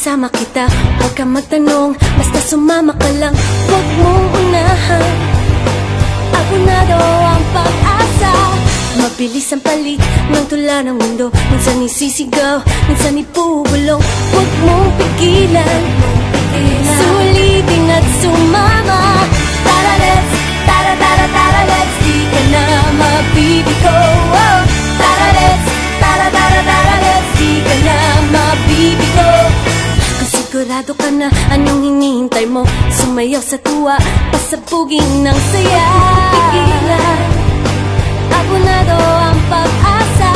isasama kita. Huwag ka magtanong, basta sumama ka lang. Huwag mong unahan, abonado ang pag-asa. Mabilis ang palit ng tula ng mundo. Minsan isisigaw, minsan ipubulong. Huwag mong pigilan, sulitin at sumama. Tara let's, tara tara tara let's, di ka na mabibigo. Oh, tara let's, tara tara tara let's, di ka na mabibigo. Kung sigurado ka na anong hinihintay mo, sumayaw sa tuwa, pasabugin ng saya. Pigilan, abonado ang pag-asa.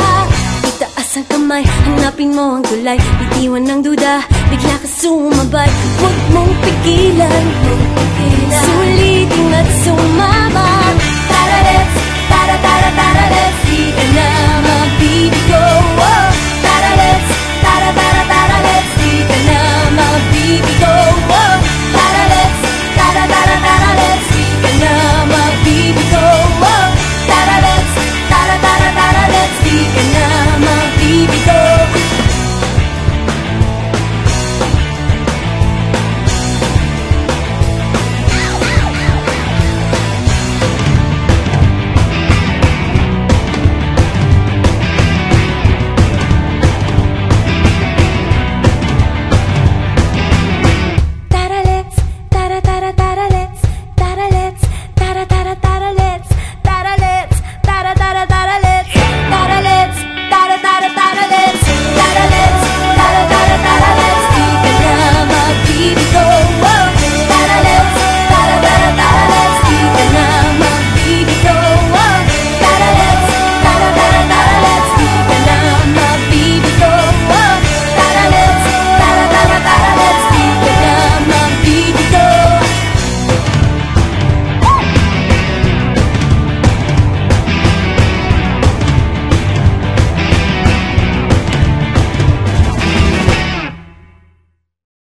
Itaas ang kamay, hanapin mo ang tulay. Bitiwan ng duda, bigla ka sumabay. Huwag mong pigilan, sulitin at sumama.